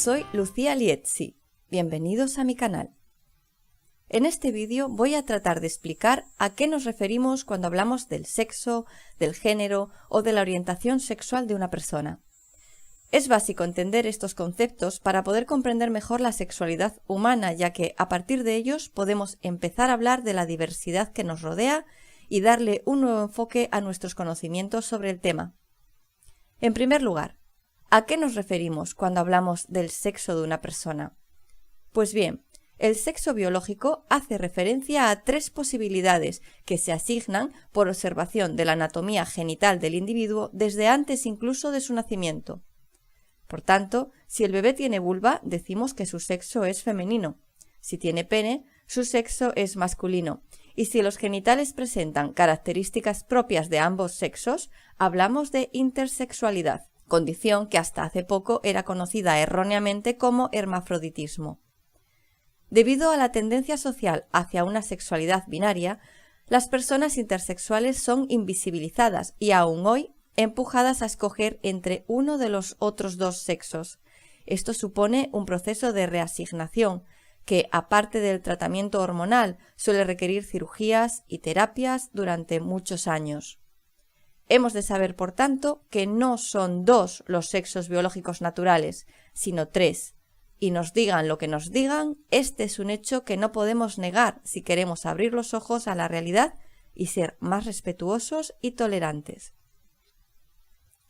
Soy Lucía Liezzi. Bienvenidos a mi canal. En este vídeo voy a tratar de explicar a qué nos referimos cuando hablamos del sexo, del género o de la orientación sexual de una persona. Es básico entender estos conceptos para poder comprender mejor la sexualidad humana, ya que a partir de ellos podemos empezar a hablar de la diversidad que nos rodea y darle un nuevo enfoque a nuestros conocimientos sobre el tema. En primer lugar, ¿a qué nos referimos cuando hablamos del sexo de una persona? Pues bien, el sexo biológico hace referencia a tres posibilidades que se asignan por observación de la anatomía genital del individuo desde antes incluso de su nacimiento. Por tanto, si el bebé tiene vulva, decimos que su sexo es femenino. Si tiene pene, su sexo es masculino. Y si los genitales presentan características propias de ambos sexos, hablamos de intersexualidad, condición que hasta hace poco era conocida erróneamente como hermafroditismo. Debido a la tendencia social hacia una sexualidad binaria, las personas intersexuales son invisibilizadas y aún hoy empujadas a escoger entre uno de los otros dos sexos. Esto supone un proceso de reasignación que, aparte del tratamiento hormonal, suele requerir cirugías y terapias durante muchos años. Hemos de saber, por tanto, que no son dos los sexos biológicos naturales, sino tres. Y nos digan lo que nos digan, este es un hecho que no podemos negar si queremos abrir los ojos a la realidad y ser más respetuosos y tolerantes.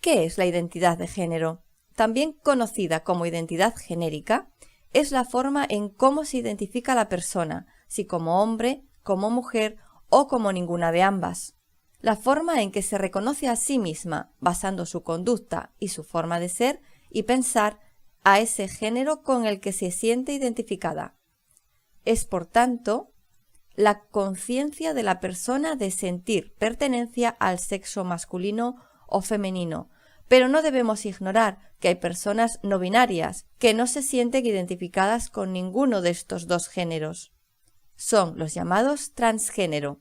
¿Qué es la identidad de género? También conocida como identidad genérica, es la forma en cómo se identifica a la persona, si como hombre, como mujer o como ninguna de ambas. La forma en que se reconoce a sí misma, basando su conducta y su forma de ser y pensar a ese género con el que se siente identificada. Es, por tanto, la conciencia de la persona de sentir pertenencia al sexo masculino o femenino, pero no debemos ignorar que hay personas no binarias que no se sienten identificadas con ninguno de estos dos géneros. Son los llamados transgénero,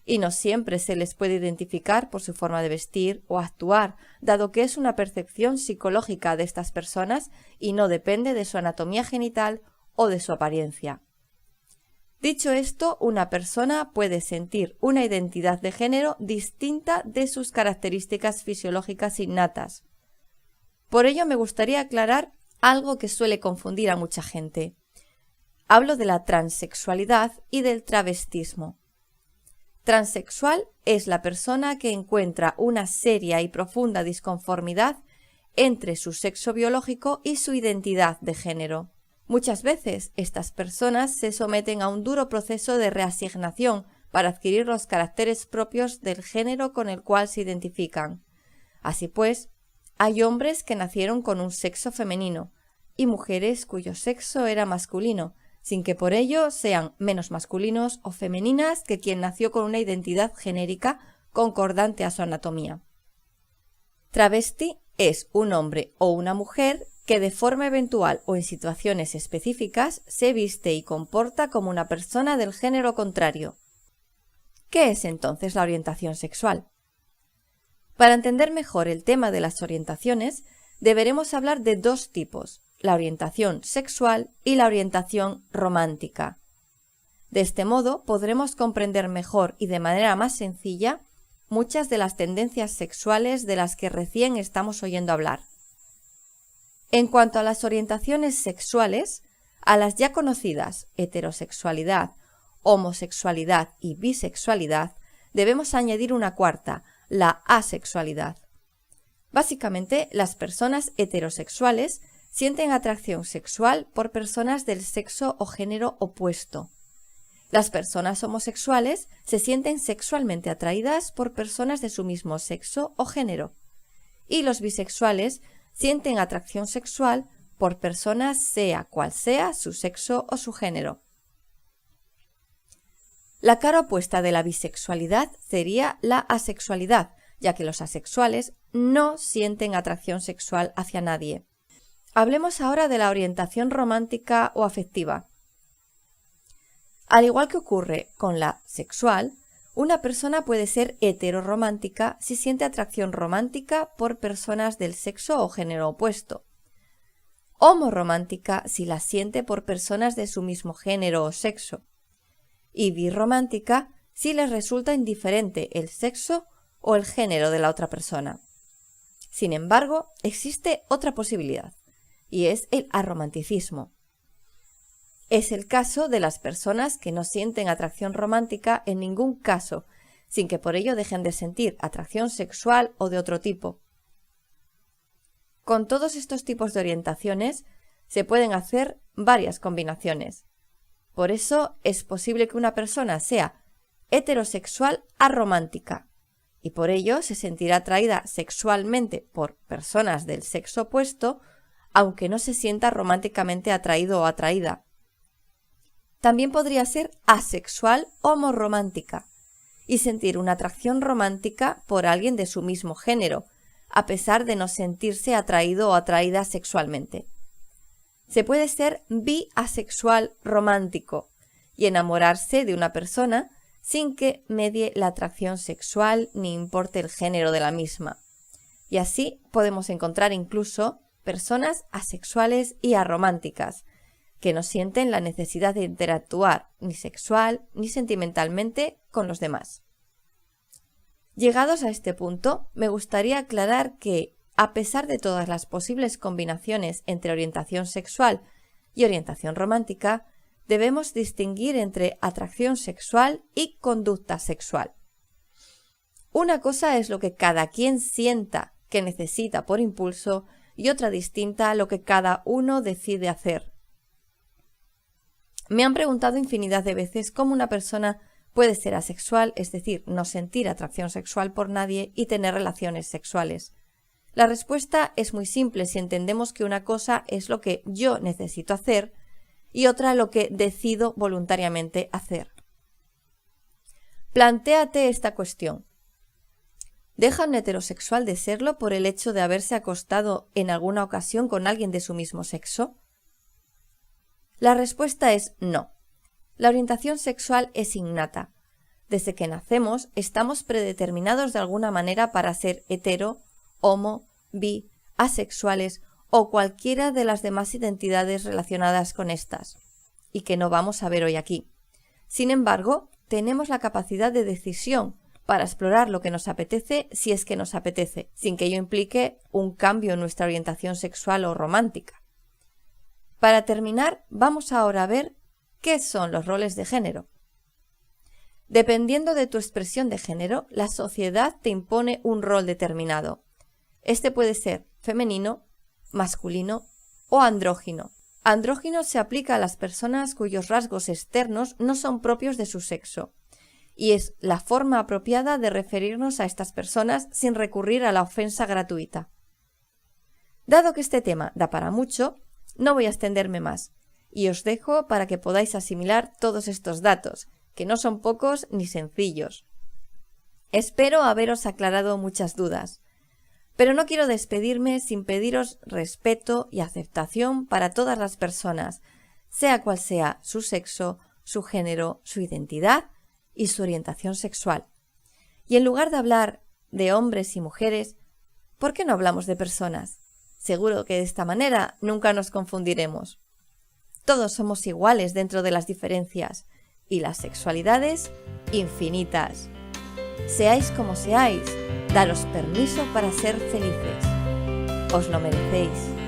y no siempre se les puede identificar por su forma de vestir o actuar, dado que es una percepción psicológica de estas personas y no depende de su anatomía genital o de su apariencia. Dicho esto, una persona puede sentir una identidad de género distinta de sus características fisiológicas innatas. Por ello me gustaría aclarar algo que suele confundir a mucha gente. Hablo de la transexualidad y del travestismo. Transexual es la persona que encuentra una seria y profunda disconformidad entre su sexo biológico y su identidad de género. Muchas veces estas personas se someten a un duro proceso de reasignación para adquirir los caracteres propios del género con el cual se identifican. Así pues, hay hombres que nacieron con un sexo femenino y mujeres cuyo sexo era masculino, sin que por ello sean menos masculinos o femeninas que quien nació con una identidad genérica concordante a su anatomía. Travesti es un hombre o una mujer que de forma eventual o en situaciones específicas se viste y comporta como una persona del género contrario. ¿Qué es entonces la orientación sexual? Para entender mejor el tema de las orientaciones, deberemos hablar de dos tipos: la orientación sexual y la orientación romántica. De este modo podremos comprender mejor y de manera más sencilla muchas de las tendencias sexuales de las que recién estamos oyendo hablar. En cuanto a las orientaciones sexuales, a las ya conocidas heterosexualidad, homosexualidad y bisexualidad, debemos añadir una cuarta, la asexualidad. Básicamente, las personas heterosexuales sienten atracción sexual por personas del sexo o género opuesto. Las personas homosexuales se sienten sexualmente atraídas por personas de su mismo sexo o género. Y los bisexuales sienten atracción sexual por personas sea cual sea su sexo o su género. La cara opuesta de la bisexualidad sería la asexualidad, ya que los asexuales no sienten atracción sexual hacia nadie. Hablemos ahora de la orientación romántica o afectiva. Al igual que ocurre con la sexual, una persona puede ser heteroromántica si siente atracción romántica por personas del sexo o género opuesto. homoromántica si la siente por personas de su mismo género o sexo, y birromántica si les resulta indiferente el sexo o el género de la otra persona. Sin embargo, existe otra posibilidad, y es el arromanticismo. Es el caso de las personas que no sienten atracción romántica en ningún caso, sin que por ello dejen de sentir atracción sexual o de otro tipo. Con todos estos tipos de orientaciones se pueden hacer varias combinaciones. Por eso es posible que una persona sea heterosexual aromántica y por ello se sentirá atraída sexualmente por personas del sexo opuesto, aunque no se sienta románticamente atraído o atraída. También podría ser asexual homoromántica y sentir una atracción romántica por alguien de su mismo género, a pesar de no sentirse atraído o atraída sexualmente. Se puede ser biasexual romántico y enamorarse de una persona sin que medie la atracción sexual ni importe el género de la misma. Y así podemos encontrar incluso personas asexuales y arománticas, que no sienten la necesidad de interactuar ni sexual ni sentimentalmente con los demás. Llegados a este punto, me gustaría aclarar que, a pesar de todas las posibles combinaciones entre orientación sexual y orientación romántica, debemos distinguir entre atracción sexual y conducta sexual. Una cosa es lo que cada quien sienta que necesita por impulso y otra distinta a lo que cada uno decide hacer. Me han preguntado infinidad de veces cómo una persona puede ser asexual, es decir, no sentir atracción sexual por nadie y tener relaciones sexuales. La respuesta es muy simple si entendemos que una cosa es lo que yo necesito hacer y otra lo que decido voluntariamente hacer. Plantéate esta cuestión. ¿Deja un heterosexual de serlo por el hecho de haberse acostado en alguna ocasión con alguien de su mismo sexo? La respuesta es no. La orientación sexual es innata. Desde que nacemos estamos predeterminados de alguna manera para ser hetero, homo, bi, asexuales o cualquiera de las demás identidades relacionadas con estas, y que no vamos a ver hoy aquí. Sin embargo, tenemos la capacidad de decisión para explorar lo que nos apetece si es que nos apetece, sin que ello implique un cambio en nuestra orientación sexual o romántica. Para terminar, vamos ahora a ver qué son los roles de género. Dependiendo de tu expresión de género, la sociedad te impone un rol determinado. Este puede ser femenino, masculino o andrógino. Andrógino se aplica a las personas cuyos rasgos externos no son propios de su sexo, y es la forma apropiada de referirnos a estas personas sin recurrir a la ofensa gratuita. Dado que este tema da para mucho, no voy a extenderme más, y os dejo para que podáis asimilar todos estos datos, que no son pocos ni sencillos. Espero haberos aclarado muchas dudas, pero no quiero despedirme sin pediros respeto y aceptación para todas las personas, sea cual sea su sexo, su género, su identidad y su orientación sexual. Y en lugar de hablar de hombres y mujeres, ¿por qué no hablamos de personas? Seguro que de esta manera nunca nos confundiremos. Todos somos iguales dentro de las diferencias y las sexualidades infinitas. Seáis como seáis, daros permiso para ser felices. Os lo merecéis.